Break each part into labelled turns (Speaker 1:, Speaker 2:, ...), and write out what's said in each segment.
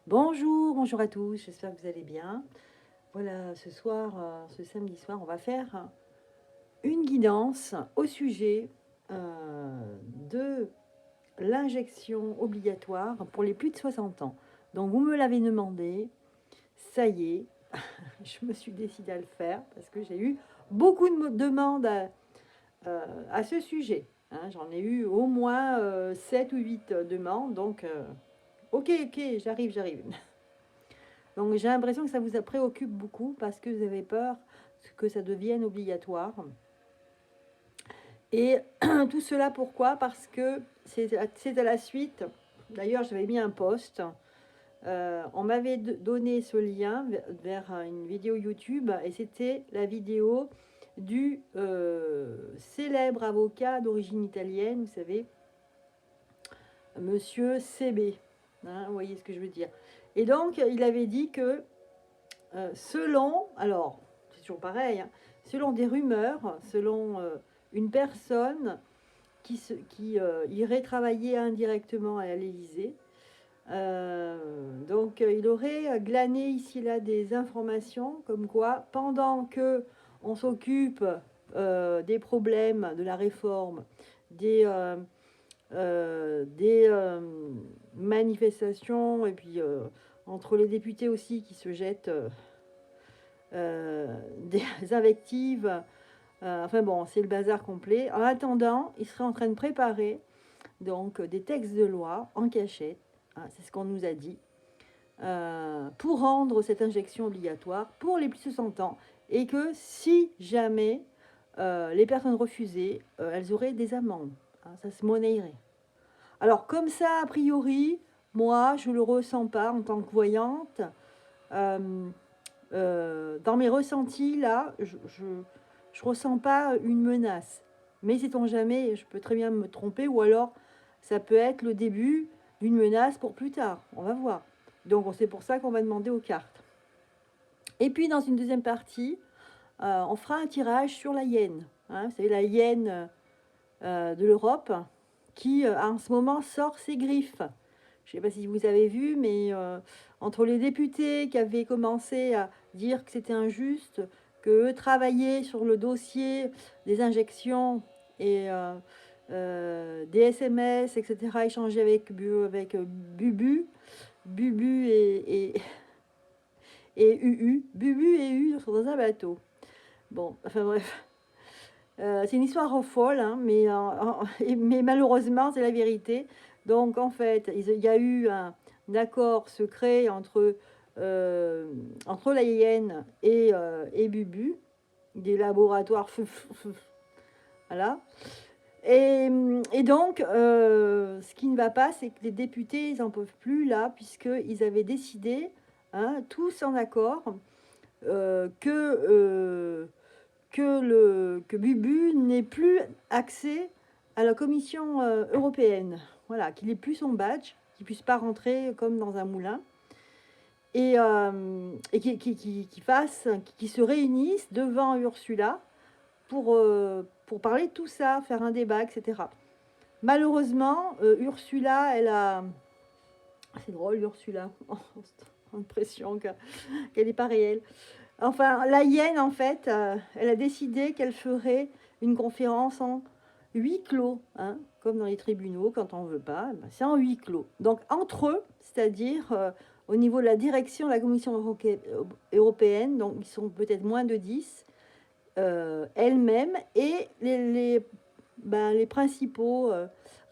Speaker 1: Bonjour, bonjour à tous, j'espère que vous allez bien. Voilà, ce soir, ce samedi soir, on va faire une guidance au sujet de l'injection obligatoire pour les plus de 60 ans. Donc, vous me l'avez demandé, ça y est, je me suis décidée à le faire parce que j'ai eu beaucoup de demandes à ce sujet. Hein. J'en ai eu au moins 7 ou 8 demandes, donc ok, j'arrive. Donc j'ai l'impression que ça vous préoccupe beaucoup parce que vous avez peur que ça devienne obligatoire. Et tout cela pourquoi? Parce que c'est à la suite. D'ailleurs, j'avais mis un post. On m'avait donné ce lien vers une vidéo YouTube et c'était la vidéo du célèbre avocat d'origine italienne, vous savez, Monsieur CB. Hein, vous voyez ce que je veux dire. Et donc, il avait dit que selon, alors c'est toujours pareil, hein, selon des rumeurs, selon une personne qui irait travailler indirectement à l'Élysée, donc il aurait glané ici là des informations comme quoi pendant que on s'occupe des problèmes de la réforme, des manifestations et puis entre les députés aussi qui se jettent des invectives. Enfin bon, c'est le bazar complet. En attendant, il serait en train de préparer donc des textes de loi en cachette, hein, c'est ce qu'on nous a dit, pour rendre cette injection obligatoire pour les plus de 60 ans et que si jamais les personnes refusaient, elles auraient des amendes. Hein, ça se monnaierait. Alors comme ça, a priori, moi, je ne le ressens pas en tant que voyante. Dans mes ressentis, là, je ressens pas une menace. Mais sait-on jamais, je peux très bien me tromper, ou alors ça peut être le début d'une menace pour plus tard. On va voir. Donc c'est pour ça qu'on va demander aux cartes. Et puis dans une deuxième partie, on fera un tirage sur la hyène. Hein, vous savez, la hyène de l'Europe qui en ce moment sort ses griffes. Je ne sais pas si vous avez vu, mais entre les députés qui avaient commencé à dire que c'était injuste, que travailler sur le dossier des injections et des SMS, etc., échanger avec Bubu et UU. Bubu et UU sont dans un bateau. Bon, enfin bref. C'est une histoire folle, hein, mais malheureusement, c'est la vérité. Donc, en fait, il y a eu un accord secret entre la hyène et Bubu, des laboratoires. Voilà. Et donc, ce qui ne va pas, c'est que les députés, ils n'en peuvent plus, là, puisqu'ils avaient décidé, hein, tous en accord, que Bubu n'ait plus accès à la Commission européenne. Voilà, qu'il n'ait plus son badge, qu'il ne puisse pas rentrer comme dans un moulin. Et qu'il se réunissent devant Ursula pour parler de tout ça, faire un débat, etc. Malheureusement, Ursula, elle a... C'est drôle, Ursula. J'ai l'impression qu'elle n'est pas réelle. Enfin, la hyène, en fait, elle a décidé qu'elle ferait une conférence en huis clos, hein, comme dans les tribunaux, quand on ne veut pas, ben, c'est en huis clos. Donc, entre eux, c'est-à-dire au niveau de la direction de la Commission européenne, donc ils sont peut-être moins de 10, elle-même et les principaux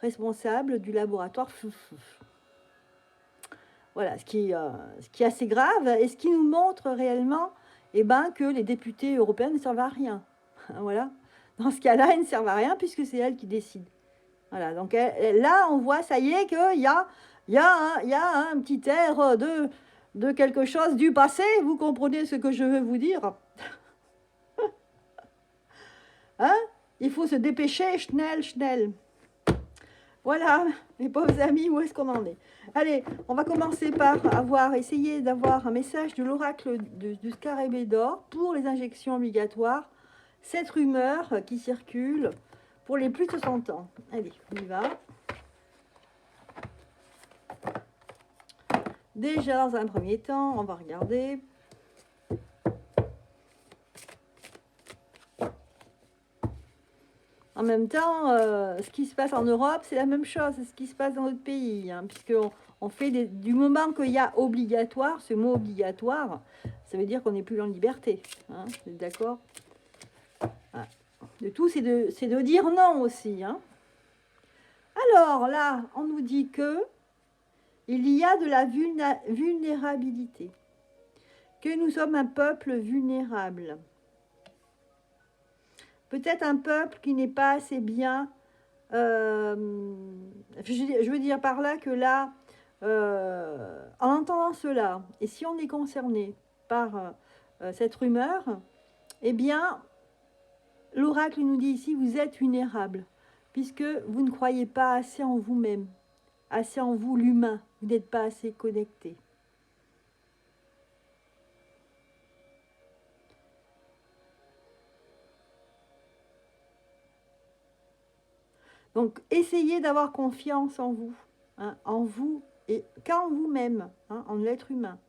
Speaker 1: responsables du laboratoire. Voilà, ce qui est assez grave et ce qui nous montre réellement que les députés européens ne servent à rien. Voilà. Dans ce cas-là, ils ne servent à rien puisque c'est elles qui décident. Voilà, donc là, on voit, ça y est, qu'il y a un petit air de quelque chose du passé. Vous comprenez ce que je veux vous dire? Hein? Il faut se dépêcher, schnell. Voilà, mes pauvres amis, où est-ce qu'on en est? Allez, on va commencer par essayer d'avoir un message de l'oracle du Scarabée d'or pour les injections obligatoires. Cette rumeur qui circule pour les plus de 60 ans. Allez, on y va. Déjà, dans un premier temps, on va regarder. En même temps, ce qui se passe en Europe, c'est la même chose, c'est ce qui se passe dans notre pays, hein, puisqu'on on fait du moment qu'il y a obligatoire, ce mot obligatoire, ça veut dire qu'on n'est plus en liberté. Hein, vous êtes d'accord? Ah. De tout, c'est de dire non aussi. Hein. Alors là, on nous dit que il y a de la vulnérabilité, que nous sommes un peuple vulnérable. Peut-être un peuple qui n'est pas assez bien. Je veux dire par là que là, en entendant cela, et si on est concerné par cette rumeur, eh bien, l'oracle nous dit ici, vous êtes vulnérable, puisque vous ne croyez pas assez en vous-même, assez en vous l'humain, vous n'êtes pas assez connecté. Donc, essayez d'avoir confiance en vous, hein, en vous et qu'en vous-même, hein, en l'être humain.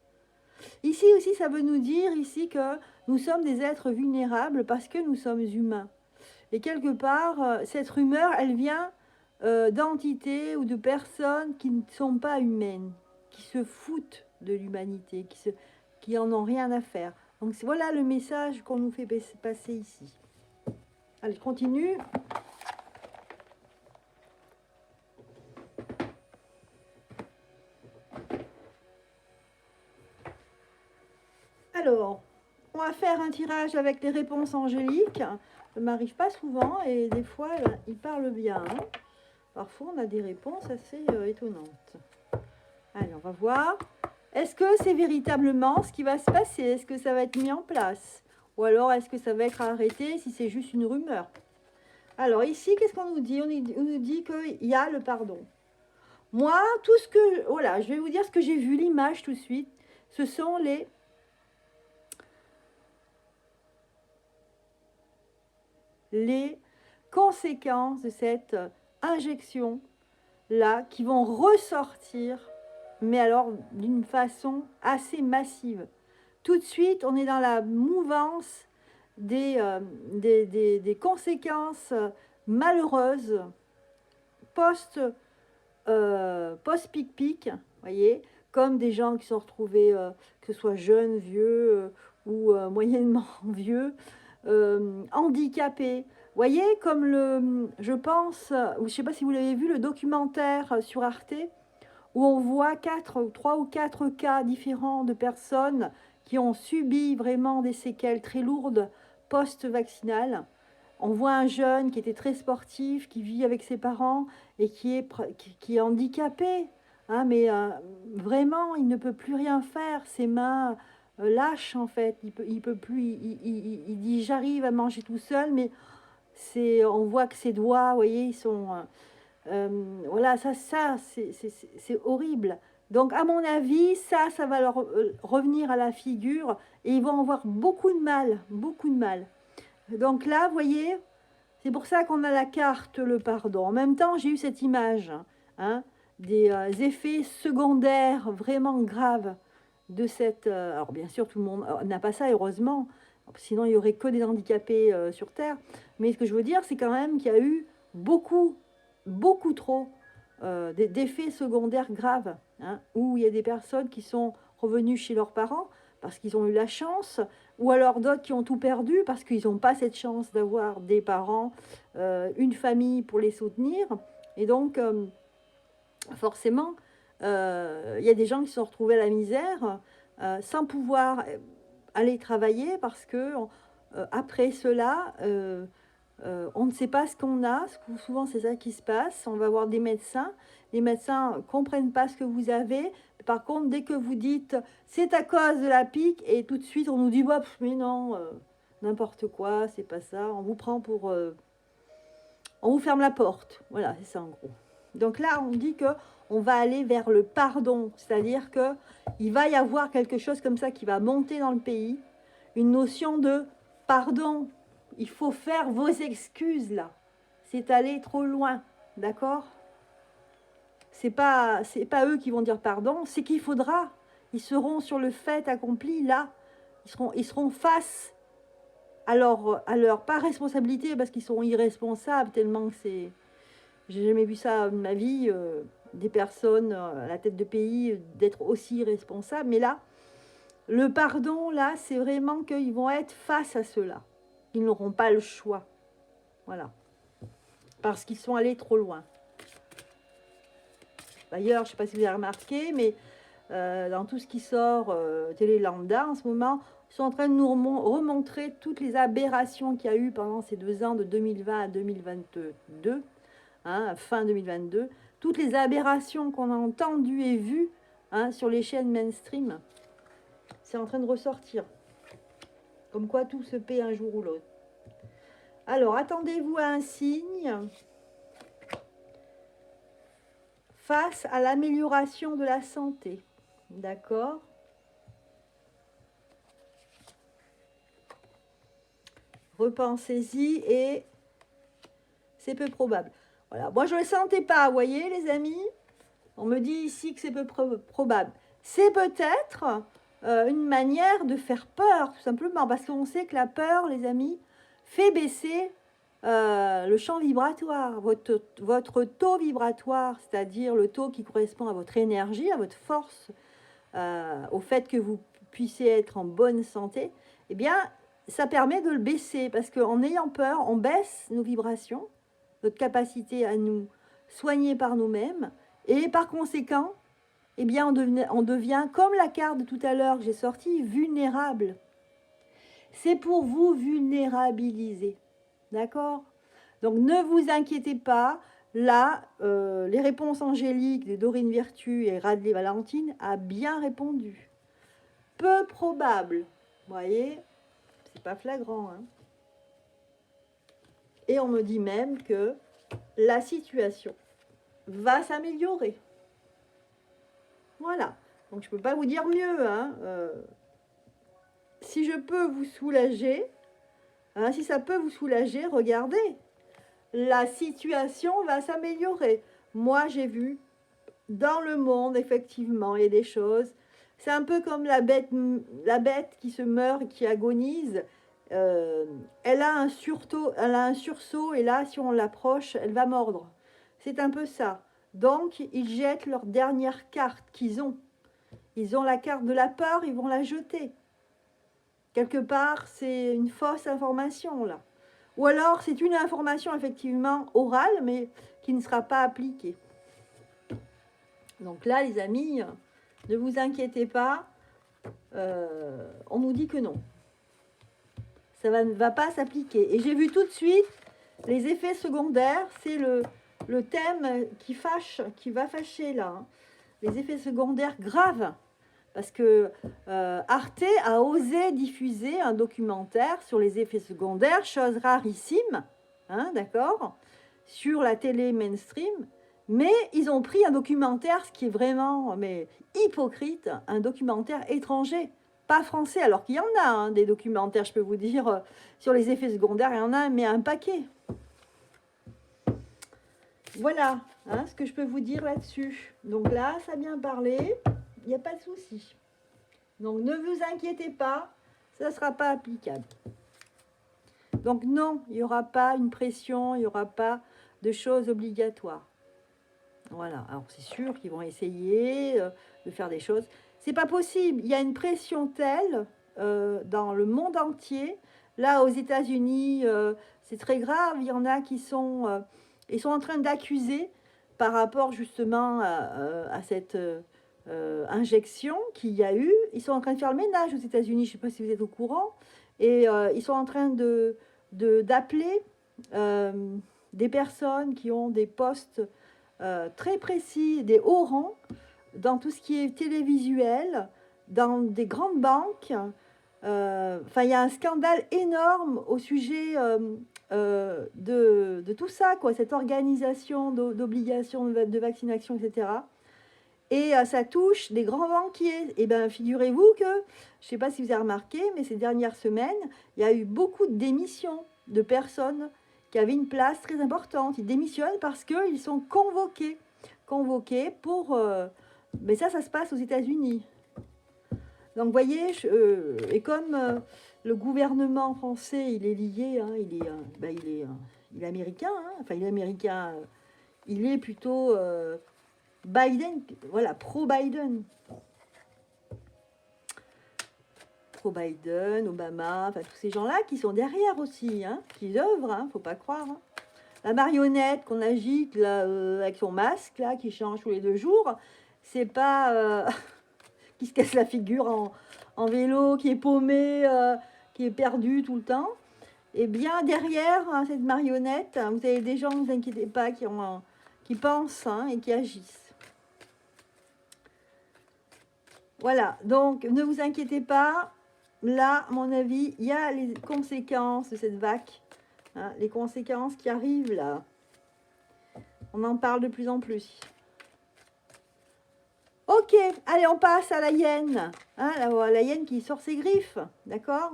Speaker 1: Ici aussi, ça veut nous dire ici que nous sommes des êtres vulnérables parce que nous sommes humains. Et quelque part, cette rumeur, elle vient d'entités ou de personnes qui ne sont pas humaines, qui se foutent de l'humanité, qui en ont rien à faire. Donc voilà le message qu'on nous fait passer ici. Allez, je continue. Alors, on va faire un tirage avec les réponses angéliques. Ça ne m'arrive pas souvent et des fois, ils parlent bien. Hein. Parfois, on a des réponses assez étonnantes. Allez, on va voir. Est-ce que c'est véritablement ce qui va se passer? Est-ce que ça va être mis en place? Ou alors, est-ce que ça va être arrêté si c'est juste une rumeur? Alors, ici, qu'est-ce qu'on nous dit? On nous dit qu'il y a le pardon. Moi, tout ce que... Voilà, je vais vous dire ce que j'ai vu, l'image tout de suite. Ce sont les conséquences de cette injection-là qui vont ressortir, mais alors d'une façon assez massive. Tout de suite, on est dans la mouvance des conséquences malheureuses post-pic-pic, voyez, comme des gens qui sont retrouvés, que ce soit jeunes, vieux ou moyennement vieux, handicapés. Voyez, comme je pense, je ne sais pas si vous l'avez vu, le documentaire sur Arte, où on voit 3 ou 4 cas différents de personnes qui ont subi vraiment des séquelles très lourdes post-vaccinales. On voit un jeune qui était très sportif, qui vit avec ses parents et qui est handicapé. Hein, mais vraiment, il ne peut plus rien faire. Ses mains lâchent en fait. Il peut plus. Il dit j'arrive à manger tout seul, mais on voit que ses doigts, vous voyez, ils sont. Voilà, ça c'est horrible. Donc, à mon avis, ça va leur revenir à la figure et ils vont avoir beaucoup de mal, beaucoup de mal. Donc là, vous voyez, c'est pour ça qu'on a la carte, le pardon. En même temps, j'ai eu cette image, hein, des effets secondaires vraiment graves de cette... alors bien sûr, tout le monde n'a pas ça, heureusement, sinon il n'y aurait que des handicapés sur Terre. Mais ce que je veux dire, c'est quand même qu'il y a eu beaucoup trop d'effets secondaires graves, hein, où il y a des personnes qui sont revenues chez leurs parents parce qu'ils ont eu la chance, ou alors d'autres qui ont tout perdu parce qu'ils n'ont pas cette chance d'avoir des parents, une famille pour les soutenir. Et donc, forcément, il y a des gens qui se sont retrouvés à la misère sans pouvoir aller travailler parce que après cela, on ne sait pas ce qu'on a. Souvent, c'est ça qui se passe. On va voir des médecins. Les médecins ne comprennent pas ce que vous avez. Par contre, dès que vous dites c'est à cause de la pique, et tout de suite, on nous dit bah, mais non, n'importe quoi, c'est pas ça. On vous prend pour. On vous ferme la porte. Voilà, c'est ça en gros. Donc là, on dit que on va aller vers le pardon. C'est-à-dire qu'il va y avoir quelque chose comme ça qui va monter dans le pays. Une notion de pardon. Il faut faire vos excuses là. C'est aller trop loin, d'accord? C'est pas eux qui vont dire pardon, c'est qu'il faudra ils seront sur le fait accompli, là, ils seront face à leur pas responsabilité, parce qu'ils seront irresponsables, tellement que c'est... J'ai jamais vu ça de ma vie, des personnes à la tête de pays, d'être aussi irresponsables. Mais là, le pardon, là, c'est vraiment qu'ils vont être face à cela. Ils n'auront pas le choix. Voilà. Parce qu'ils sont allés trop loin. D'ailleurs, je ne sais pas si vous avez remarqué, mais dans tout ce qui sort télé lambda en ce moment, ils sont en train de nous remontrer toutes les aberrations qu'il y a eu pendant ces 2 ans de 2020 à 2022, hein, fin 2022, toutes les aberrations qu'on a entendues et vues, hein, sur les chaînes mainstream. C'est en train de ressortir. Comme quoi tout se paie un jour ou l'autre. Alors, attendez-vous à un signe face à l'amélioration de la santé. D'accord? Repensez-y et c'est peu probable. Voilà, moi je ne le sentais pas, vous voyez les amis? On me dit ici que c'est peu probable. C'est peut-être une manière de faire peur, tout simplement, parce qu'on sait que la peur, les amis, fait baisser le champ vibratoire, votre taux vibratoire, c'est-à-dire le taux qui correspond à votre énergie, à votre force, au fait que vous puissiez être en bonne santé. Eh bien, ça permet de le baisser, parce qu'en ayant peur, on baisse nos vibrations, notre capacité à nous soigner par nous-mêmes, et par conséquent, eh bien, on devient, comme la carte de tout à l'heure que j'ai sortie, vulnérable. C'est pour vous vulnérabiliser. D'accord? Donc, ne vous inquiétez pas. Là, les réponses angéliques de Dorine Virtue et Radley Valentine a bien répondu. Peu probable. Vous voyez? C'est pas flagrant, hein? Et on me dit même que la situation va s'améliorer. Voilà. Donc, je ne peux pas vous dire mieux, hein. Si je peux vous soulager, hein, si ça peut vous soulager, regardez. La situation va s'améliorer. Moi, j'ai vu dans le monde, effectivement, il y a des choses. C'est un peu comme la bête qui se meurt, qui agonise. Elle a un sursaut, et là, si on l'approche, elle va mordre. C'est un peu ça. Donc, ils jettent leur dernière carte qu'ils ont. Ils ont la carte de la peur, ils vont la jeter. Quelque part, c'est une fausse information, là. Ou alors, c'est une information, effectivement, orale, mais qui ne sera pas appliquée. Donc là, les amis, ne vous inquiétez pas. On nous dit que non. Ça ne va pas s'appliquer. Et j'ai vu tout de suite les effets secondaires. C'est le thème qui va fâcher, là. Hein. Les effets secondaires graves. Parce que Arte a osé diffuser un documentaire sur les effets secondaires, chose rarissime, hein, d'accord, sur la télé mainstream, mais ils ont pris un documentaire, ce qui est vraiment hypocrite, un documentaire étranger, pas français, alors qu'il y en a, hein, des documentaires, je peux vous dire, sur les effets secondaires, il y en a, mais un paquet. Voilà, hein, ce que je peux vous dire là-dessus. Donc là, ça a bien parlé. Il n'y a pas de souci. Donc, ne vous inquiétez pas, ça ne sera pas applicable. Donc, non, il n'y aura pas une pression, il n'y aura pas de choses obligatoires. Voilà, alors c'est sûr qu'ils vont essayer de faire des choses. Ce n'est pas possible, il y a une pression telle dans le monde entier. Là, aux États-Unis, c'est très grave, il y en a qui sont, ils sont en train d'accuser par rapport justement à cette... injection qu'il y a eu. Ils sont en train de faire le ménage aux États-Unis, je ne sais pas si vous êtes au courant, et ils sont en train d'appeler des personnes qui ont des postes très précis, des hauts rangs, dans tout ce qui est télévisuel, dans des grandes banques. Enfin, il y a un scandale énorme au sujet de tout ça, quoi, cette organisation d'obligation de vaccination, etc. Et ça touche des grands banquiers. Et bien, figurez-vous que, je ne sais pas si vous avez remarqué, mais ces dernières semaines, il y a eu beaucoup de démissions de personnes qui avaient une place très importante. Ils démissionnent parce qu'ils sont convoqués pour... mais ça se passe aux États-Unis. Donc, vous voyez, et comme le gouvernement français, il est lié, hein, il est américain, hein, enfin, il est américain, il est plutôt Biden, voilà, pro-Biden. Pro-Biden, Obama, enfin, tous ces gens-là qui sont derrière aussi, hein, qui œuvrent, hein, faut pas croire. Hein. La marionnette qu'on agite là, avec son masque, là, qui change tous les 2 jours, c'est pas qui se casse la figure en vélo, qui est paumé, qui est perdu tout le temps. Et bien derrière hein, cette marionnette, vous avez des gens, ne vous inquiétez pas, qui pensent hein, et qui agissent. Voilà, donc ne vous inquiétez pas. Là, à mon avis, il y a les conséquences de cette vague. Hein, les conséquences qui arrivent là. On en parle de plus en plus. Ok, allez, on passe à la hyène. Hein, la hyène qui sort ses griffes. D'accord?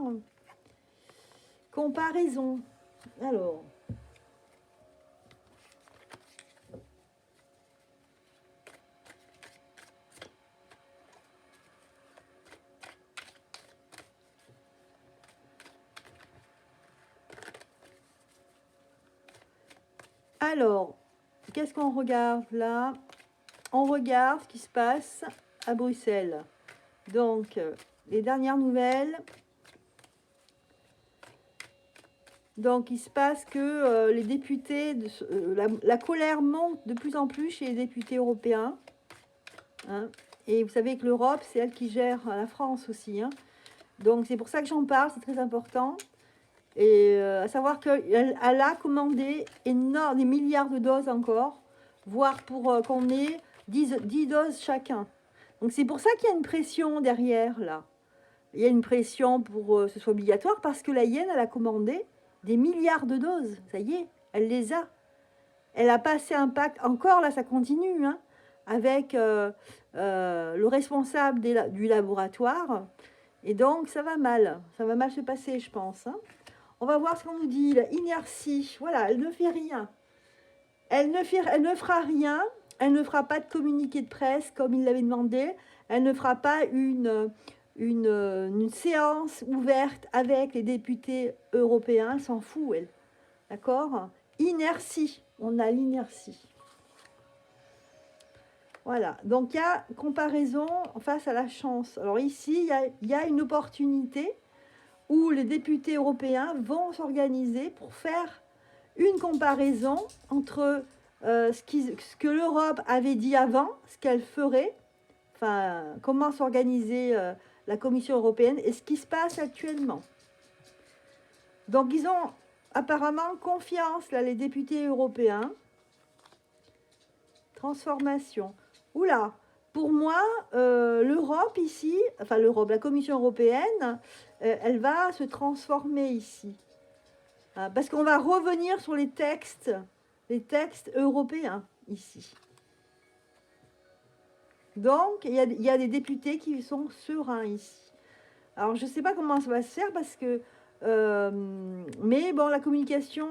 Speaker 1: Comparaison. Alors. Alors, qu'est-ce qu'on regarde là? On regarde ce qui se passe à Bruxelles. Donc, les dernières nouvelles. Donc, il se passe que les députés, la colère monte de plus en plus chez les députés européens. Hein, et vous savez que l'Europe, c'est elle qui gère la France aussi. Hein. Donc, c'est pour ça que j'en parle, c'est très important. Et à savoir qu'elle a commandé des milliards de doses encore, voire pour qu'on ait 10 doses chacun. Donc c'est pour ça qu'il y a une pression derrière, là. Il y a une pression pour que ce soit obligatoire, parce que la hyène, elle a commandé des milliards de doses. Ça y est, elle les a. Elle a passé un pacte, encore là, ça continue, hein, avec le responsable du laboratoire. Et donc, ça va mal se passer, je pense, hein. On va voir ce qu'on nous dit. L'inertie, voilà, elle ne fait rien. Elle ne fera rien. Elle ne fera pas de communiqué de presse comme il l'avait demandé. Elle ne fera pas une séance ouverte avec les députés européens. Elle s'en fout, elle. D'accord? Inertie. On a l'inertie. Voilà. Donc, il y a comparaison face à la chance. Alors ici, il y a une opportunité où les députés européens vont s'organiser pour faire une comparaison entre ce que l'Europe avait dit avant, ce qu'elle ferait, enfin, comment s'organiser la Commission européenne et ce qui se passe actuellement. Donc, ils ont apparemment confiance, là, les députés européens. Transformation. Oula, pour moi, l'Europe ici, enfin l'Europe, la Commission européenne, elle va se transformer ici. Parce qu'on va revenir sur les textes européens ici. Donc, il y a des députés qui sont sereins ici. Alors, je ne sais pas comment ça va se faire parce que... mais bon, la communication,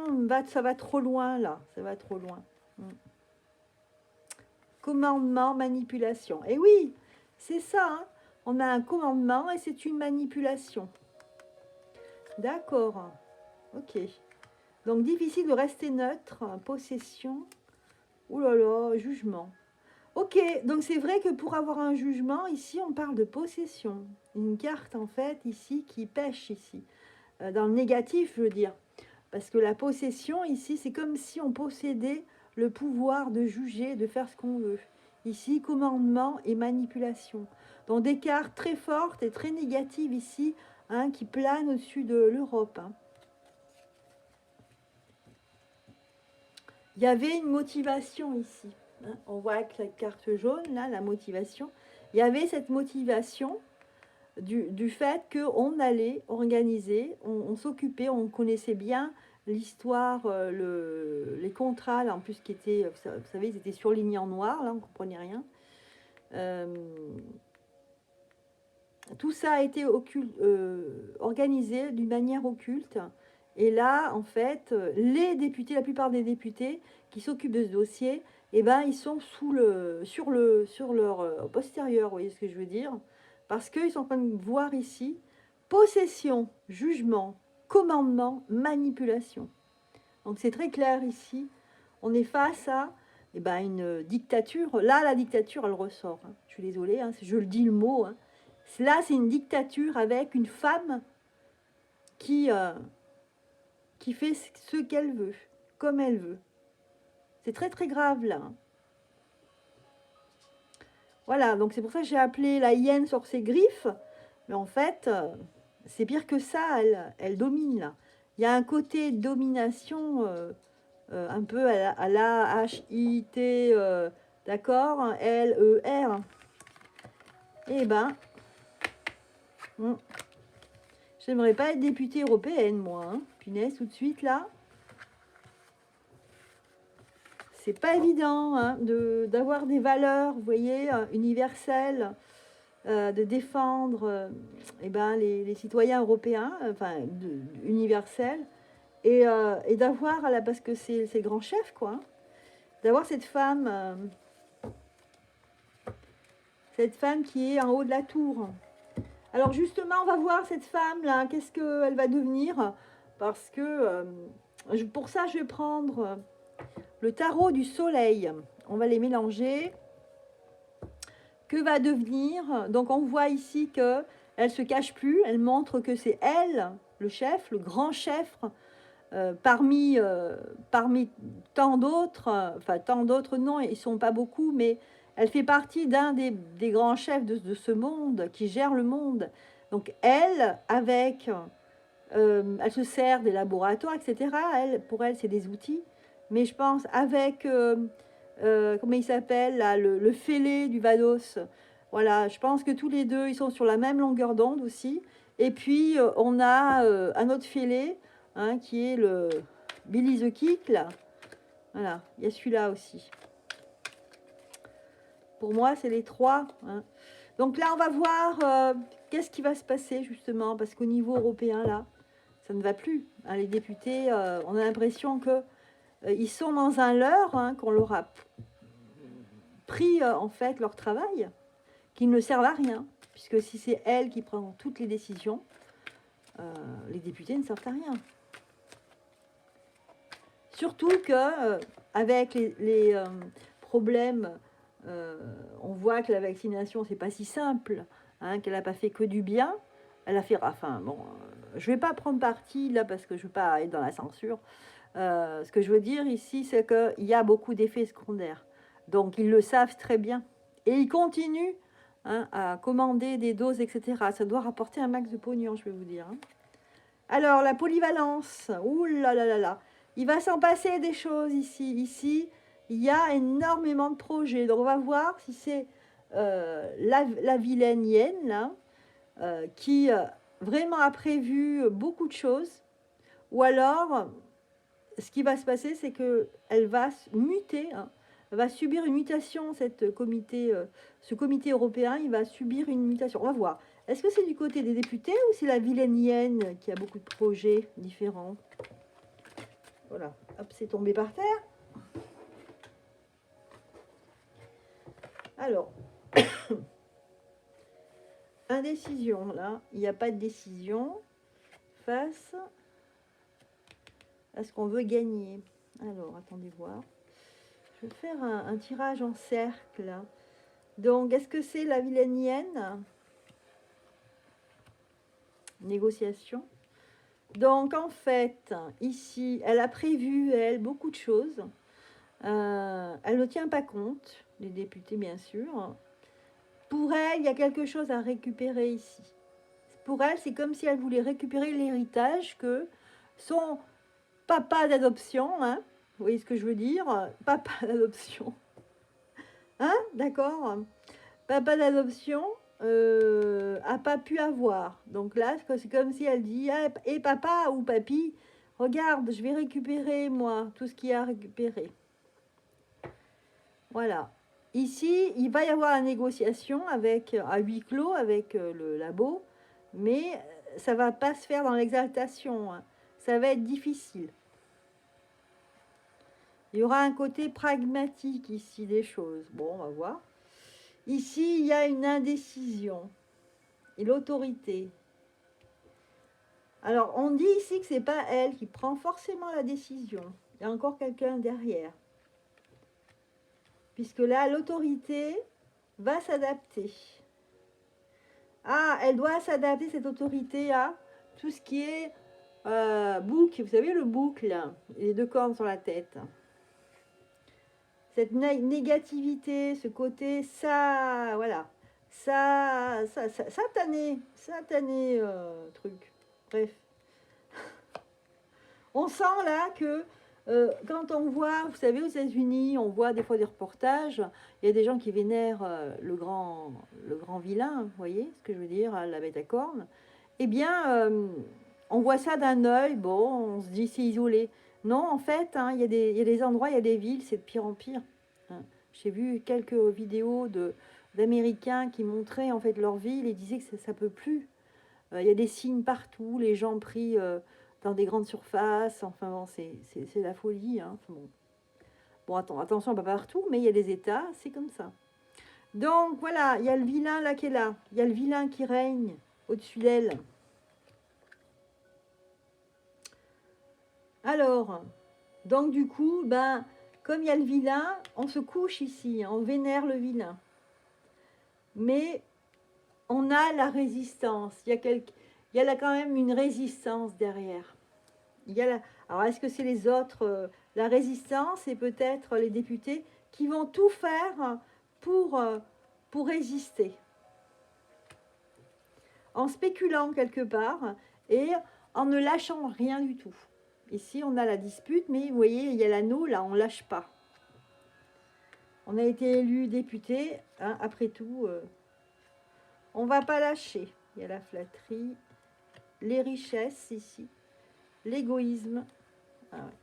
Speaker 1: ça va trop loin là. Ça va trop loin. Commandement, manipulation. Et oui, c'est ça. Hein. On a un commandement et c'est une manipulation. D'accord. Ok. Donc, difficile de rester neutre. Possession. Ouh là là, jugement. Ok, donc c'est vrai que pour avoir un jugement, ici, on parle de possession. Une carte, en fait, ici, qui pêche, ici. Dans le négatif, je veux dire. Parce que la possession, ici, c'est comme si on possédait le pouvoir de juger, de faire ce qu'on veut. Ici, commandement et manipulation. Donc, des cartes très fortes et très négatives ici, hein, qui planent au-dessus de l'Europe. Hein. Il y avait une motivation ici. Hein. On voit avec la carte jaune, là, la motivation. Il y avait cette motivation du fait qu'on allait organiser, on s'occupait, on connaissait bien l'histoire, les contrats, là, en plus, qui étaient, vous savez, ils étaient surlignés en noir, là, on ne comprenait rien. Tout ça a été organisé d'une manière occulte. Et là, en fait, les députés, la plupart des députés qui s'occupent de ce dossier, eh ben, ils sont sur leur postérieur, vous voyez ce que je veux dire? Parce qu'ils sont en train de voir ici possession, jugement, commandement, manipulation. Donc c'est très clair ici. On est face à une dictature. Là, la dictature, elle ressort. Hein. Je suis désolée, hein, je le dis le mot. Hein. Là, c'est une dictature avec une femme qui fait ce qu'elle veut, comme elle veut. C'est très très grave là. Voilà, donc c'est pour ça que j'ai appelé la hyène sur ses griffes. Mais en fait, c'est pire que ça, elle domine là. Il y a un côté domination un peu à la H-I-T, d'accord, L-E-R. Eh ben, j'aimerais pas être députée européenne, moi. Hein. Punaise, tout de suite là. C'est pas évident hein, d'avoir des valeurs, vous voyez, universelles, de défendre les citoyens européens, universels, et d'avoir, parce que c'est le grand chef, quoi, hein, d'avoir cette femme qui est en haut de la tour. Alors justement, on va voir cette femme-là, qu'est-ce qu'elle va devenir, parce que pour ça, je vais prendre le tarot du soleil. On va les mélanger. Que va devenir? Donc on voit ici que elle se cache plus, elle montre que c'est elle, le chef, le grand chef, parmi tant d'autres, tant d'autres non, ils sont pas beaucoup, mais elle fait partie d'un des grands chefs de ce monde, qui gère le monde. Donc elle, avec, elle se sert des laboratoires, etc. Pour elle, c'est des outils. Mais je pense avec, comment il s'appelle, là, le fêlé du Vados. Voilà, je pense que tous les deux, ils sont sur la même longueur d'onde aussi. Et puis, on a un autre fêlé, hein, qui est le Billy the Kick, là. Voilà, il y a celui-là aussi. Pour moi, c'est les trois. Hein. Donc là, on va voir qu'est-ce qui va se passer, justement, parce qu'au niveau européen, là, ça ne va plus. Hein, les députés, on a l'impression que ils sont dans un leurre, hein, qu'on leur a pris, en fait, leur travail, qu'ils ne servent à rien, puisque si c'est elle qui prend toutes les décisions, les députés ne servent à rien. Surtout que avec les problèmes, on voit que la vaccination, c'est pas si simple, hein, qu'elle n'a pas fait que du bien. Elle a fait, enfin bon, je vais pas prendre parti là parce que je veux pas être dans la censure. Ce que je veux dire ici, c'est qu'il y a beaucoup d'effets secondaires. Donc ils le savent très bien. Et ils continuent hein, à commander des doses, etc. Ça doit rapporter un max de pognon, je vais vous dire. Hein. Alors, la polyvalence, ouh là là là là. Il va s'en passer des choses ici. Ici, il y a énormément de projets. Donc, on va voir si c'est la vilaine hyène, là, qui vraiment a prévu beaucoup de choses. Ou alors, ce qui va se passer, c'est qu'elle va muter, hein, elle va subir une mutation, ce comité européen, il va subir une mutation. On va voir. Est-ce que c'est du côté des députés ou c'est la vilaine hyène qui a beaucoup de projets différents? Voilà, hop, c'est tombé par terre. Alors, indécision, là, il n'y a pas de décision face à ce qu'on veut gagner. Alors, attendez voir. Je vais faire un tirage en cercle. Donc, est-ce que c'est la vilaine hyène? Négociation. Donc, en fait, ici, elle a prévu, elle, beaucoup de choses. Elle ne tient pas compte, les députés, bien sûr. Pour elle, il y a quelque chose à récupérer ici. Pour elle, c'est comme si elle voulait récupérer l'héritage que son papa d'adoption, hein, vous voyez ce que je veux dire? Papa d'adoption. Hein? D'accord? Papa d'adoption a pas pu avoir. Donc là, c'est comme si elle dit ah, et papa ou papy, regarde, je vais récupérer, moi, tout ce qu'il y a à récupérer. Voilà. Ici, il va y avoir la négociation à huis clos avec le labo, mais ça ne va pas se faire dans l'exaltation. Hein. Ça va être difficile. Il y aura un côté pragmatique ici des choses. Bon, on va voir. Ici, il y a une indécision. et l'autorité. Alors, on dit ici que c'est pas elle qui prend forcément la décision. Il y a encore quelqu'un derrière. Puisque là, l'autorité va s'adapter. Ah, elle doit s'adapter, cette autorité, à tout ce qui est bouc. Vous savez, le bouc, là, les deux cornes sur la tête. Cette négativité, ce côté, ça, voilà. Ça satané truc. Bref. On sent là que quand on voit, vous savez, aux États-Unis, on voit des fois des reportages, il y a des gens qui vénèrent le grand vilain, vous voyez ce que je veux dire, la bête à cornes. Eh bien, on voit ça d'un œil, bon, on se dit c'est isolé. Non, en fait, hein, il y a des endroits, il y a des villes, c'est de pire en pire. Hein. J'ai vu quelques vidéos d'Américains qui montraient en fait leur ville et disaient que ça peut plus. Il y a des signes partout, les gens pris dans des grandes surfaces, enfin bon, c'est la folie. Hein. Enfin, bon, attention, pas partout, mais il y a des États, c'est comme ça. Donc voilà, il y a le vilain là qui est là, il y a le vilain qui règne au-dessus d'elle. Alors, donc du coup, ben, comme il y a le vilain, on se couche ici, on vénère le vilain. Mais on a la résistance, il y a là quand même une résistance derrière. Alors, est-ce que c'est les autres la résistance et peut-être les députés qui vont tout faire pour résister. En spéculant quelque part et en ne lâchant rien du tout. Ici, on a la dispute, mais vous voyez, il y a l'anneau, là, on ne lâche pas. On a été élu député, hein, après tout, on ne va pas lâcher. Il y a la flatterie, les richesses ici, l'égoïsme. Ah ouais.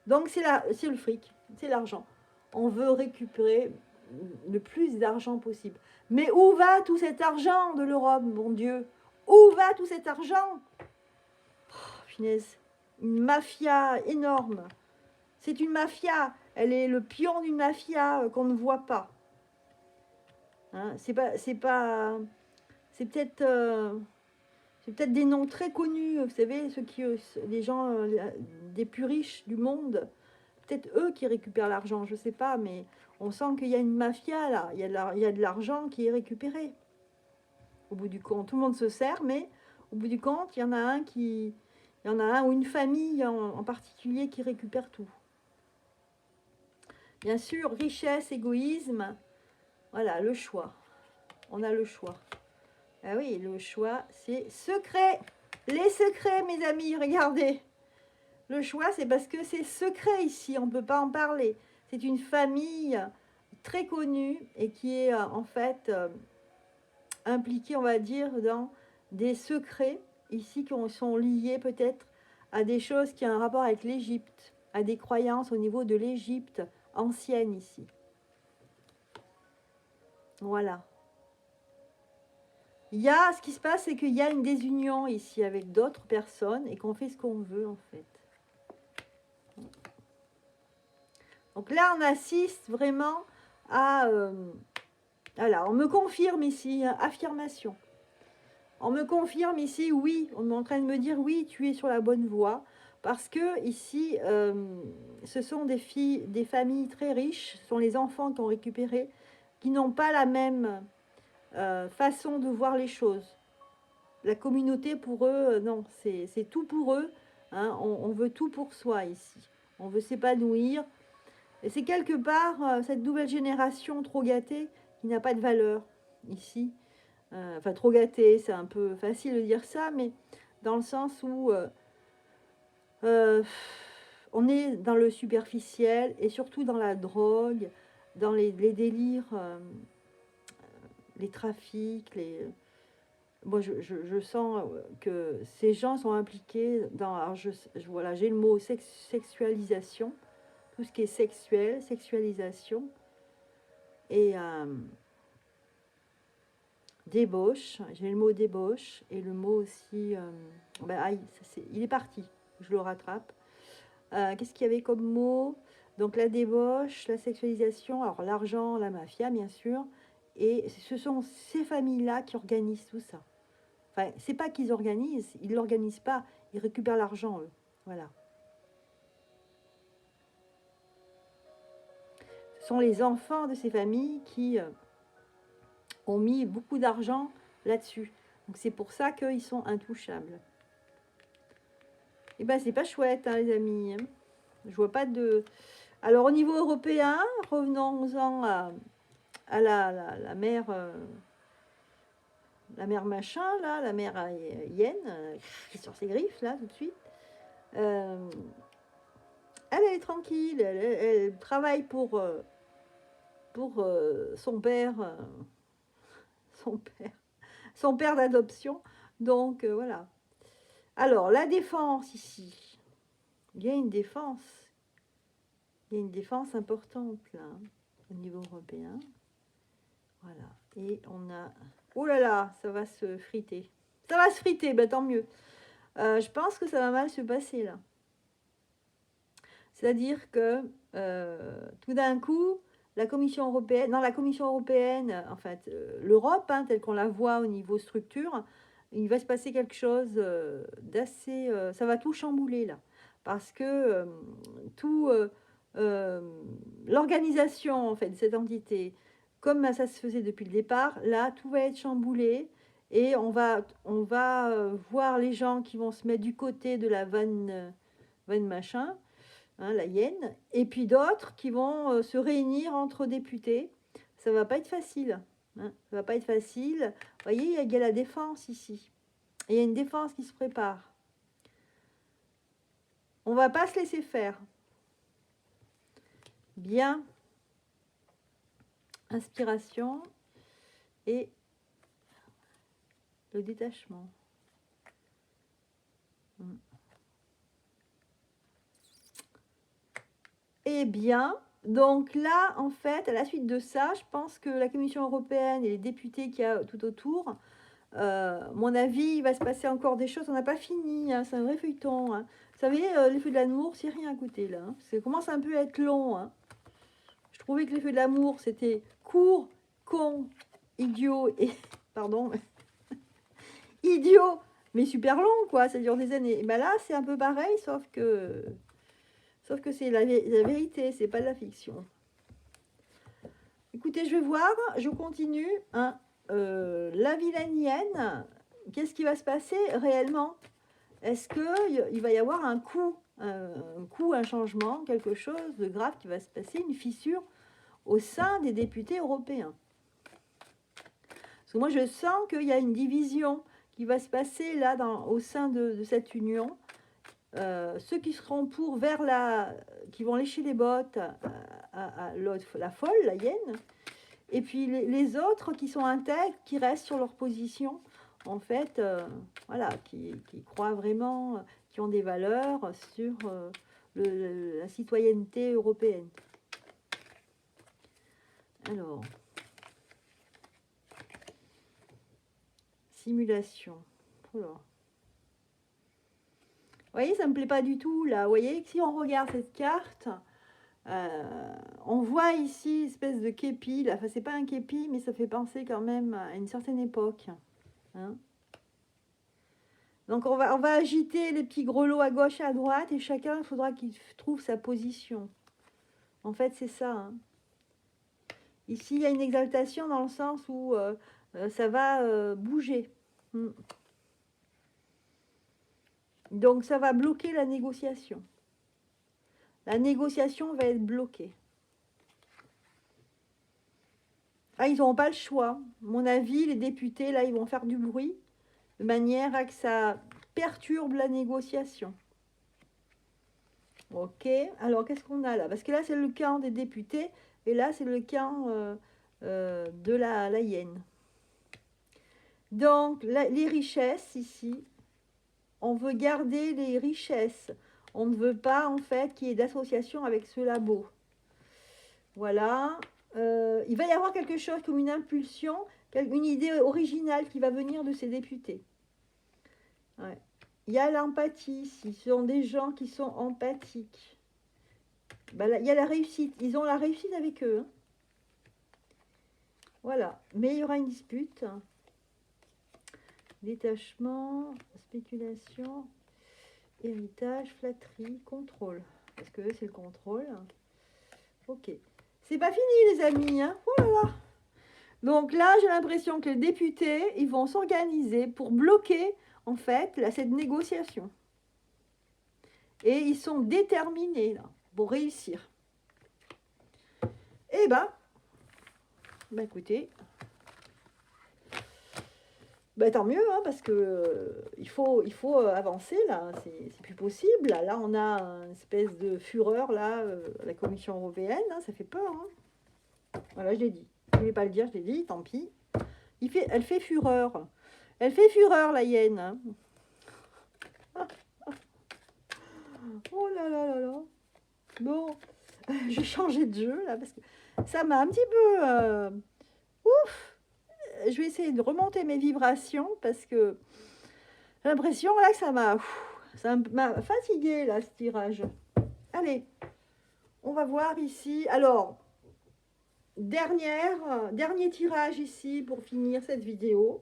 Speaker 1: Donc, c'est le fric, c'est l'argent. On veut récupérer le plus d'argent possible. Mais où va tout cet argent de l'Europe, mon Dieu? Où va tout cet argent? Oh, punaise, une mafia énorme. C'est une mafia. Elle est le pion d'une mafia qu'on ne voit pas. Hein, c'est peut-être des noms très connus, vous savez, les gens des plus riches du monde, peut-être eux qui récupèrent l'argent, je ne sais pas, mais on sent qu'il y a une mafia là, il y a de l'argent qui est récupéré. Au bout du compte, tout le monde se sert, mais au bout du compte, il y en a un ou une famille en particulier qui récupère tout. Bien sûr, richesse, égoïsme, voilà, le choix. On a le choix. Ah oui, le choix, c'est secret. Les secrets, mes amis, regardez. Le choix, c'est parce que c'est secret ici, on ne peut pas en parler. C'est une famille très connue et qui est en fait impliquée, on va dire, dans des secrets ici qui sont liés peut-être à des choses qui ont un rapport avec l'Égypte, à des croyances au niveau de l'Égypte ancienne ici. Voilà. Ce qui se passe, c'est qu'il y a une désunion ici avec d'autres personnes et qu'on fait ce qu'on veut en fait. Donc là, on assiste vraiment à... voilà, on me confirme ici, affirmation. On me confirme ici, oui, on est en train de me dire, oui, tu es sur la bonne voie. Parce que ici, ce sont des familles très riches, ce sont les enfants qui ont récupéré, qui n'ont pas la même façon de voir les choses. La communauté, pour eux, non, c'est tout pour eux. Hein, on veut tout pour soi ici. On veut s'épanouir. Et c'est quelque part cette nouvelle génération trop gâtée qui n'a pas de valeur ici. Enfin, trop gâtée, c'est un peu facile de dire ça, mais dans le sens où on est dans le superficiel et surtout dans la drogue, dans les délires, les trafics, Moi, je sens que ces gens sont impliqués dans... Alors voilà, j'ai le mot sexualisation, tout ce qui est sexuel, sexualisation, et débauche, j'ai le mot débauche, et le mot aussi... il est parti, je le rattrape. Qu'est-ce qu'il y avait comme mot? Donc la débauche, la sexualisation, alors l'argent, la mafia, bien sûr, et ce sont ces familles-là qui organisent tout ça. Enfin, c'est pas qu'ils organisent, ils l'organisent pas, ils récupèrent l'argent, eux. Voilà. Ce sont les enfants de ces familles qui ont mis beaucoup d'argent là-dessus. Donc c'est pour ça qu'ils sont intouchables. Et ben c'est pas chouette, hein, les amis. Je vois pas de... Alors au niveau européen, revenons-en à la mère... la mère machin, là, la mère hyène, qui est sur ses griffes, là, tout de suite. Elle est tranquille, elle travaille pour son père, son père d'adoption. Donc, voilà. Alors, la défense, ici. Il y a une défense. Il y a une défense importante, là, au niveau européen. Voilà. Et on a... Oh là là, ça va se friter. Ça va se friter, ben tant mieux. Je pense que ça va mal se passer, là. C'est-à-dire que, tout d'un coup, la Commission européenne, en fait, l'Europe, hein, telle qu'on la voit au niveau structure, il va se passer quelque chose d'assez... ça va tout chambouler, là. Parce que l'organisation, en fait, de cette entité, comme ça se faisait depuis le départ, là, tout va être chamboulé. Et on va voir les gens qui vont se mettre du côté de la vanne machin, hein, la hyène, et puis d'autres qui vont se réunir entre députés. Ça va pas être facile. Hein, ça va pas être facile. Vous voyez, il y a la défense ici. Et il y a une défense qui se prépare. On va pas se laisser faire. Bien. Inspiration et le détachement. Eh bien, donc là, en fait, à la suite de ça, je pense que la Commission européenne et les députés qu'il y a tout autour, mon avis, il va se passer encore des choses. On n'a pas fini, hein, c'est un vrai feuilleton. Hein. Vous savez, les feux de l'amour, c'est rien à côté là. Hein. Ça commence un peu à être long. Hein. Je trouvais que les feux de l'amour, c'était court, con, idiot et... Pardon. Idiot, mais super long, quoi. Ça dure des années. Et ben là, c'est un peu pareil, sauf que c'est la vérité, c'est pas de la fiction. Écoutez, je vais voir, je continue. Hein. La vilainienne, qu'est-ce qui va se passer réellement? Est-ce qu'il va y avoir un coup, un changement, quelque chose de grave qui va se passer, une fissure au sein des députés européens? Parce que moi, je sens qu'il y a une division qui va se passer là au sein de cette union. Ceux qui seront pour qui vont lécher les bottes à la folle, la hyène, et puis les autres qui sont intègres, qui restent sur leur position, en fait, voilà, qui croient vraiment, qui ont des valeurs sur la citoyenneté européenne. Alors, simulation. Voilà. Vous voyez, ça ne me plaît pas du tout, là. Vous voyez, si on regarde cette carte, on voit ici une espèce de képi. Là. Enfin, c'est pas un képi, mais ça fait penser quand même à une certaine époque. Hein. Donc, on va agiter les petits grelots à gauche et à droite, et chacun, il faudra qu'il trouve sa position. En fait, c'est ça. Hein. Ici, il y a une exaltation dans le sens où ça va bouger. Donc, ça va bloquer la négociation. La négociation va être bloquée. Ah, ils n'auront pas le choix. À mon avis, les députés, là, ils vont faire du bruit de manière à que ça perturbe la négociation. Ok, alors qu'est-ce qu'on a là? Parce que là, c'est le camp des députés, et là, c'est le camp de la hyène. Donc, les richesses, ici, on veut garder les richesses. On ne veut pas, en fait, qu'il y ait d'association avec ce labo. Voilà. Il va y avoir quelque chose comme une impulsion, une idée originale qui va venir de ces députés. Ouais. Il y a l'empathie, ce sont des gens qui sont empathiques. Ben là, il y a la réussite, ils ont la réussite avec eux. Hein. Voilà, mais il y aura une dispute. Détachement, spéculation, héritage, flatterie, contrôle. Parce que c'est le contrôle. Ok. C'est pas fini les amis. Hein. Oh là là. Donc là, j'ai l'impression que les députés, ils vont s'organiser pour bloquer, en fait, là, cette négociation. Et ils sont déterminés, là, pour réussir. Eh ben, écoutez, tant mieux, hein, parce que il faut avancer, là, c'est plus possible. Là, on a une espèce de fureur, là, à la Commission européenne, hein, ça fait peur. Hein. Voilà, je l'ai dit. Je ne voulais pas le dire, je l'ai dit, tant pis. Elle fait fureur. Elle fait fureur, la hyène. Hein. Oh là là là là. Bon, j'ai changé de jeu, là, parce que ça m'a un petit peu... ouf. Je vais essayer de remonter mes vibrations, parce que j'ai l'impression, là, que ça m'a fatigué, là, ce tirage. Allez, on va voir ici. Alors, dernier tirage ici pour finir cette vidéo.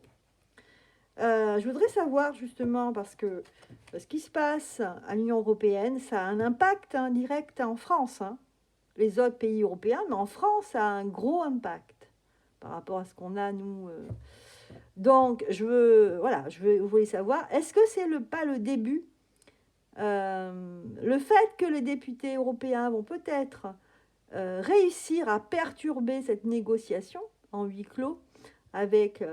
Speaker 1: Je voudrais savoir justement, parce que ce qui se passe à l'Union européenne, ça a un impact direct en France. Hein. Les autres pays européens, mais en France, ça a un gros impact par rapport à ce qu'on a, nous. Donc, je voulais savoir, est-ce que c'est pas le début le fait que les députés européens vont peut-être réussir à perturber cette négociation en huis clos avec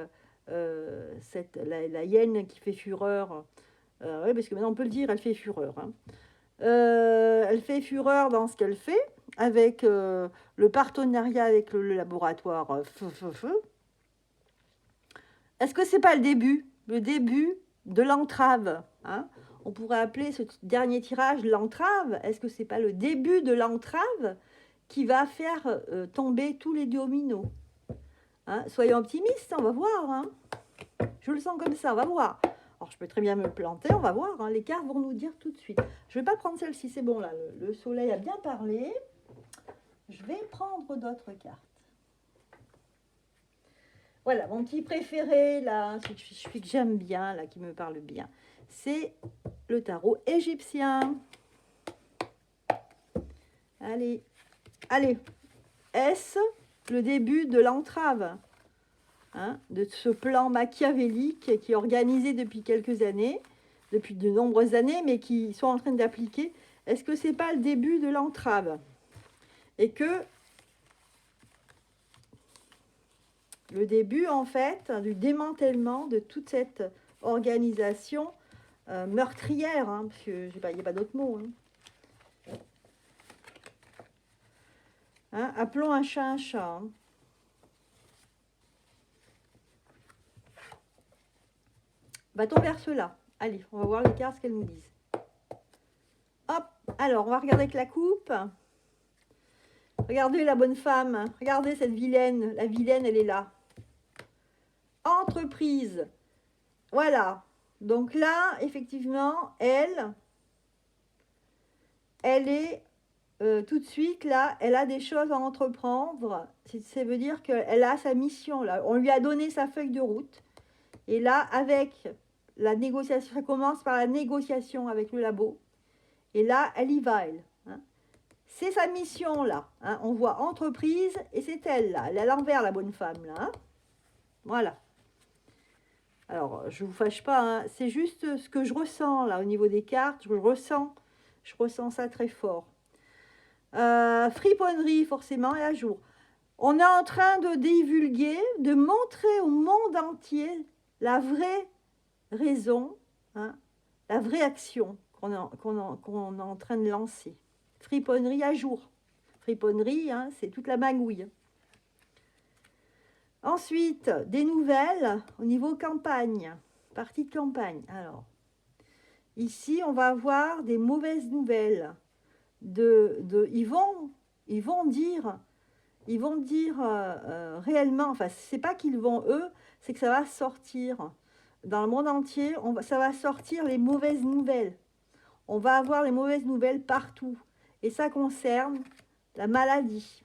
Speaker 1: la hyène qui fait fureur. Oui, parce que maintenant on peut le dire, elle fait fureur. Hein. Elle fait fureur dans ce qu'elle fait, avec le partenariat avec le laboratoire Feu. Est-ce que c'est pas le début de l'entrave, hein? On pourrait appeler ce dernier tirage l'entrave. Est-ce que c'est pas le début de l'entrave qui va faire tomber tous les dominos, hein? Soyons optimistes, on va voir. Hein. Je le sens comme ça, on va voir. Alors, je peux très bien me planter, on va voir. Hein. Les cartes vont nous dire tout de suite. Je ne vais pas prendre celle-ci, c'est bon, là. Le soleil a bien parlé. Je vais prendre d'autres cartes. Voilà, mon petit préféré, là, celui que j'aime bien, là, qui me parle bien, c'est le tarot égyptien. Allez. Est-ce le début de l'entrave, hein, de ce plan machiavélique qui est organisé depuis quelques années, depuis de nombreuses années, mais qui sont en train d'appliquer? Est-ce que ce n'est pas le début de l'entrave? Et que le début, en fait, du démantèlement de toute cette organisation meurtrière, hein, parce qu'il n'y a pas d'autre mot. Hein, appelons un chat un chat. Hein. Va-t-on vers cela? Allez, on va voir les cartes, ce qu'elles nous disent. Hop, alors, on va regarder avec la coupe. Regardez la bonne femme. Regardez cette vilaine. La vilaine, elle est là. Entreprise. Voilà. Donc là, effectivement, elle est tout de suite là, elle a des choses à entreprendre. Ça veut dire qu'elle a sa mission là. On lui a donné sa feuille de route. Et là, avec la négociation, ça commence par la négociation avec le labo. Et là, elle y va, elle. Hein. C'est sa mission là. Hein. On voit entreprise et c'est elle là. Elle est à l'envers, la bonne femme là. Hein. Voilà. Alors, je ne vous fâche pas, hein. C'est juste ce que je ressens là au niveau des cartes. Je ressens ça très fort. Friponnerie, forcément, est à jour. On est en train de divulguer, de montrer au monde entier la vraie raison, hein, la vraie action qu'on est en train de lancer. Friponnerie à jour. Friponnerie, hein, c'est toute la magouille. Ensuite, des nouvelles au niveau campagne, partie de campagne. Alors, ici, on va avoir des mauvaises nouvelles. Ils vont dire réellement, enfin, c'est pas qu'ils vont eux, c'est que ça va sortir dans le monde entier. Ça va sortir les mauvaises nouvelles. On va avoir les mauvaises nouvelles partout, et ça concerne la maladie.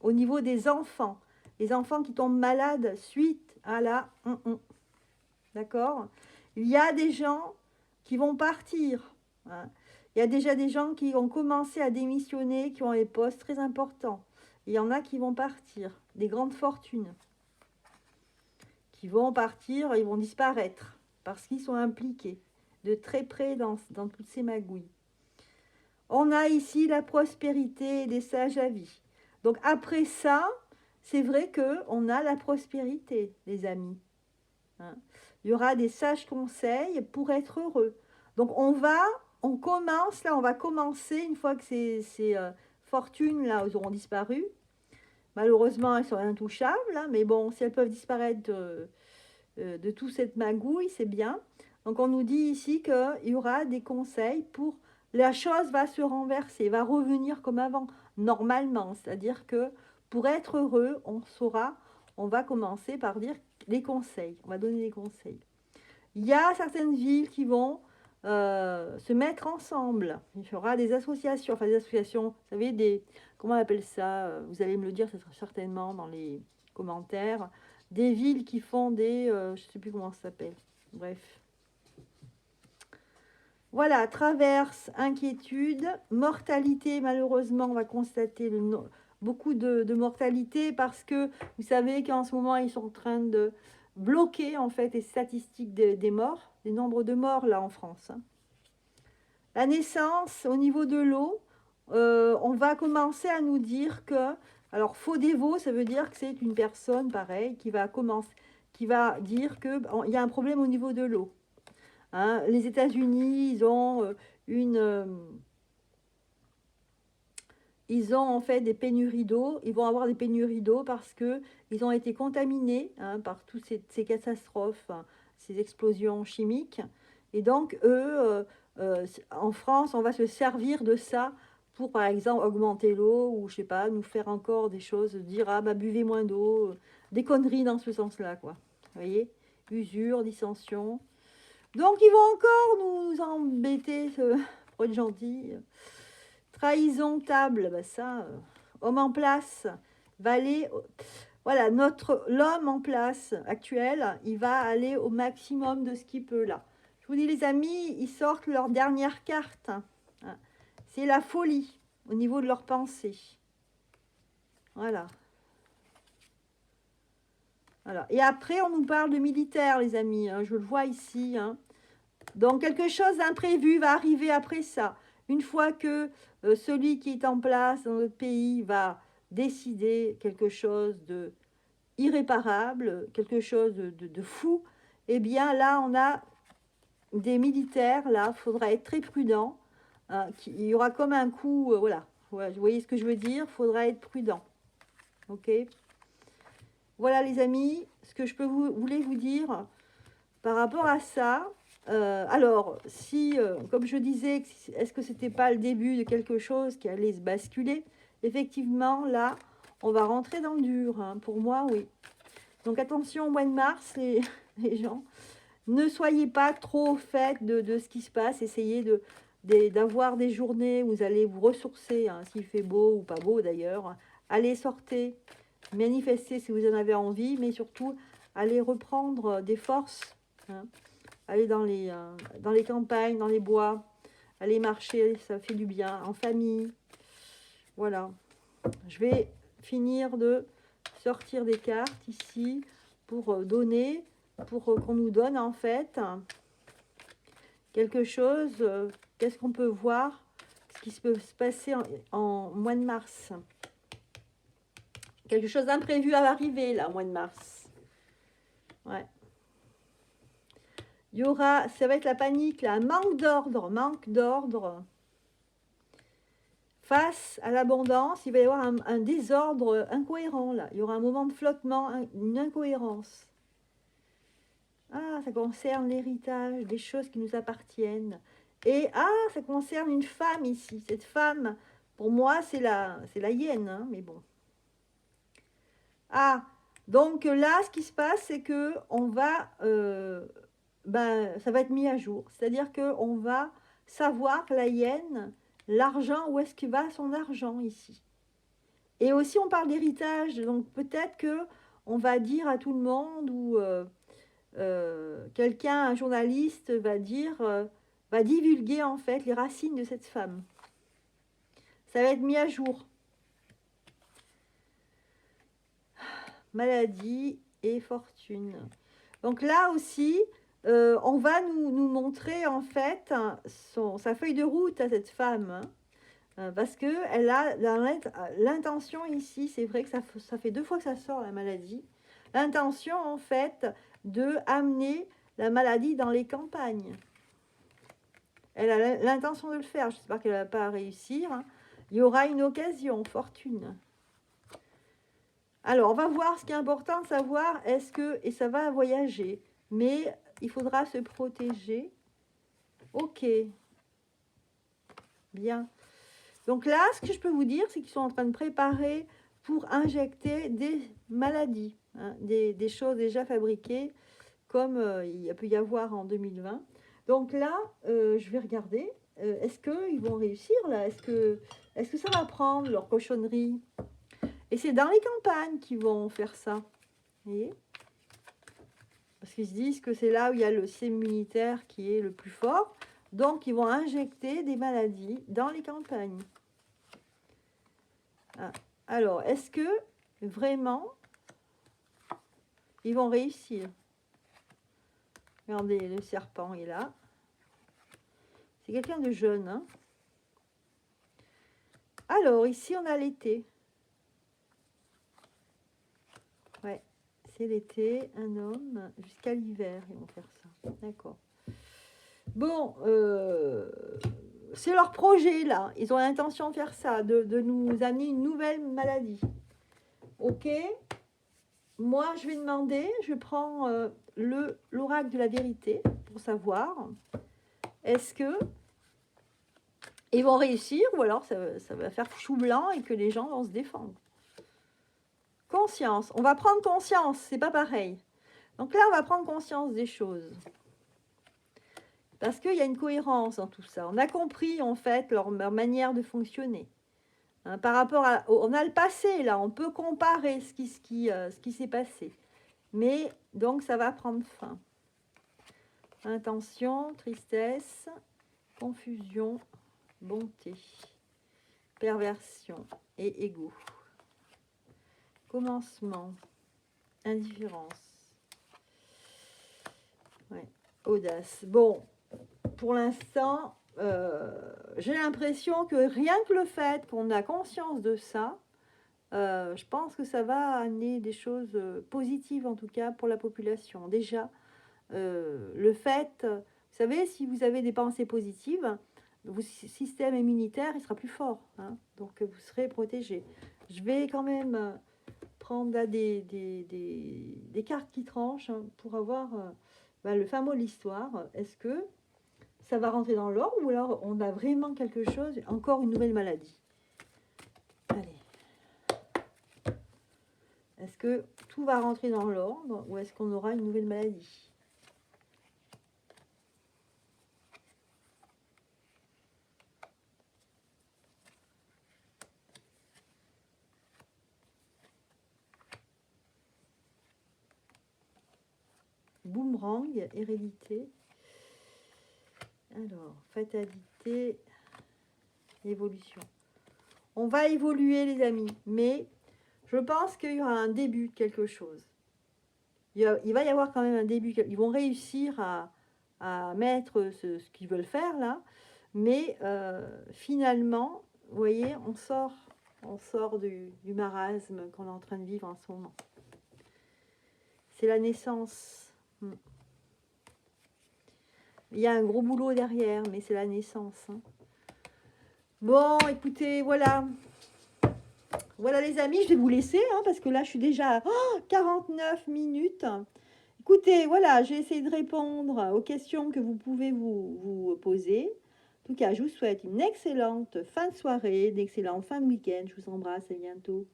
Speaker 1: Au niveau des enfants. Les enfants qui tombent malades suite à la... d'accord? Il y a des gens qui vont partir, hein. Il y a déjà des gens qui ont commencé à démissionner, qui ont des postes très importants. Il y en a qui vont partir, des grandes fortunes, qui vont partir, ils vont disparaître, parce qu'ils sont impliqués de très près dans toutes ces magouilles. On a ici la prospérité des sages à vie. Donc après ça, c'est vrai qu'on a la prospérité, les amis, hein. Il y aura des sages conseils pour être heureux. Donc on commence, là, on va commencer, une fois que ces fortunes, là, elles auront disparu. Malheureusement, elles sont intouchables, hein, mais bon, si elles peuvent disparaître de toute cette magouille, c'est bien. Donc on nous dit ici qu'il y aura des conseils pour... La chose va se renverser, va revenir comme avant, normalement. C'est-à-dire que pour être heureux, on va commencer par dire les conseils. On va donner des conseils. Il y a certaines villes qui vont se mettre ensemble. Il y aura des associations, vous savez, comment on appelle ça? Vous allez me le dire certainement dans les commentaires. Des villes qui font je ne sais plus comment ça s'appelle. Bref. Voilà, traverse, inquiétude, mortalité, malheureusement, on va constater beaucoup de mortalité parce que vous savez qu'en ce moment, ils sont en train de bloquer en fait les statistiques des morts, des nombres de morts là en France, hein. La naissance, au niveau de l'eau, on va commencer à nous dire que, alors faux dévot, ça veut dire que c'est une personne pareil qui va dire qu'il y a un problème au niveau de l'eau. Hein, les États-Unis, ils ont en fait des pénuries d'eau. Ils vont avoir des pénuries d'eau parce qu'ils ont été contaminés, hein, par toutes ces catastrophes, hein, ces explosions chimiques. Et donc, eux, en France, on va se servir de ça pour, par exemple, augmenter l'eau ou, je sais pas, nous faire encore des choses, dire, ah, bah, buvez moins d'eau. Des conneries dans ce sens-là, quoi. Vous voyez? Usure, dissension. Donc, ils vont encore nous embêter, pour être gentil. Trahison, table, bah ça, homme en place, va aller... Voilà, l'homme en place actuel, il va aller au maximum de ce qu'il peut là. Je vous dis, les amis, ils sortent leur dernière carte, hein. C'est la folie au niveau de leur pensée. Voilà. Voilà. Et après, on nous parle de militaires, les amis, hein, je le vois ici, hein. Donc, quelque chose d'imprévu va arriver après ça. Une fois que celui qui est en place dans notre pays va décider quelque chose de irréparable, quelque chose de fou, eh bien là, on a des militaires, là, il faudra être très prudent. Hein, il y aura comme un coup, voilà. Voilà, vous voyez ce que je veux dire? Il faudra être prudent. Ok? Voilà, les amis, ce que je voulais vous dire par rapport à ça. Alors, si, comme je disais, est-ce que c'était pas le début de quelque chose qui allait se basculer? Effectivement, là, on va rentrer dans le dur, hein. Pour moi, oui. Donc, attention au mois de mars, les gens. Ne soyez pas trop au fait de ce qui se passe. Essayez d'avoir des journées où vous allez vous ressourcer, hein, s'il fait beau ou pas beau d'ailleurs. Allez, sortez, manifestez si vous en avez envie, mais surtout, allez reprendre des forces, hein. Aller dans les campagnes, dans les bois, aller marcher, ça fait du bien, en famille. Voilà. Je vais finir de sortir des cartes ici pour donner, pour qu'on nous donne en fait quelque chose. Qu'est-ce qu'on peut voir? Ce qui peut se passer en mois de mars. Quelque chose d'imprévu va arriver là, au mois de mars. Ouais. Il y aura, ça va être la panique, là, manque d'ordre. Face à l'abondance, il va y avoir un désordre incohérent, là. Il y aura un moment de flottement, une incohérence. Ah, ça concerne l'héritage, des choses qui nous appartiennent. Et, ça concerne une femme ici. Cette femme, pour moi, c'est la hyène, hein, mais bon. Ah, donc là, ce qui se passe, c'est que on va... ça va être mis à jour. C'est-à-dire qu'on va savoir, la hyène, l'argent, où est-ce qu'il va son argent ici. Et aussi, on parle d'héritage. Donc, peut-être que on va dire à tout le monde, ou quelqu'un, un journaliste, va dire, va divulguer en fait les racines de cette femme. Ça va être mis à jour. Maladie et fortune. Donc là aussi, on va nous montrer en fait sa feuille de route à cette femme. Parce qu'elle a l'intention ici, c'est vrai que ça fait 2 fois que ça sort la maladie. L'intention en fait de amener la maladie dans les campagnes. Elle a l'intention de le faire, j'espère qu'elle ne va pas réussir. Il y aura une occasion, fortune. Alors, on va voir ce qui est important de savoir, est-ce que, et ça va voyager, mais il faudra se protéger. Ok, bien. Donc là, ce que je peux vous dire, c'est qu'ils sont en train de préparer pour injecter des maladies, hein, des choses déjà fabriquées, comme il peut y avoir en 2020. Donc là, je vais regarder, est-ce qu'ils vont réussir là? Est-ce que ça va prendre leur cochonnerie? Et c'est dans les campagnes qu'ils vont faire ça. Vous voyez? Parce qu'ils se disent que c'est là où il y a le système immunitaire qui est le plus fort. Donc, ils vont injecter des maladies dans les campagnes. Ah. Alors, est-ce que vraiment ils vont réussir? Regardez, le serpent est là. C'est quelqu'un de jeune. Hein? Alors, ici, on a l'été. Ouais, c'est l'été, un homme, jusqu'à l'hiver, ils vont faire ça. D'accord. Bon, c'est leur projet, là. Ils ont l'intention de faire ça, de nous amener une nouvelle maladie. Ok. Moi, je vais demander, je prends l'oracle de la vérité pour savoir, est-ce que ils vont réussir ou alors ça va faire chou blanc et que les gens vont se défendre. Conscience. On va prendre conscience, c'est pas pareil. Donc là, on va prendre conscience des choses. Parce qu'il y a une cohérence dans tout ça. On a compris, en fait, leur manière de fonctionner. Hein, par rapport à... On a le passé, là. On peut comparer ce qui s'est passé. Mais, donc, ça va prendre fin. Intention, tristesse, confusion, bonté, perversion et ego. Commencement, indifférence. Ouais, audace. Bon, pour l'instant, j'ai l'impression que rien que le fait qu'on a conscience de ça, je pense que ça va amener des choses positives, en tout cas, pour la population. Déjà, le fait, vous savez, si vous avez des pensées positives, votre système immunitaire, il sera plus fort. Hein, donc, vous serez protégé. Je vais quand même prendre là, des cartes qui tranchent hein, pour avoir le fin mot de l'histoire. Est-ce que ça va rentrer dans l'ordre ou alors on a vraiment quelque chose, encore une nouvelle maladie? Allez. Est-ce que tout va rentrer dans l'ordre ou est-ce qu'on aura une nouvelle maladie? Boomerang, hérédité. Alors, fatalité, évolution. On va évoluer les amis, mais je pense qu'il y aura un début de quelque chose. Il va y avoir quand même un début. Ils vont réussir à mettre ce qu'ils veulent faire là, mais finalement, vous voyez, on sort du marasme qu'on est en train de vivre en ce moment. C'est la naissance. Il y a un gros boulot derrière, mais c'est la naissance. Hein. Bon, écoutez, voilà. Voilà les amis, je vais vous laisser, hein, parce que là, je suis déjà à 49 minutes. Écoutez, voilà, j'ai essayé de répondre aux questions que vous pouvez vous poser. En tout cas, je vous souhaite une excellente fin de soirée, d'excellente fin de week-end. Je vous embrasse, à bientôt.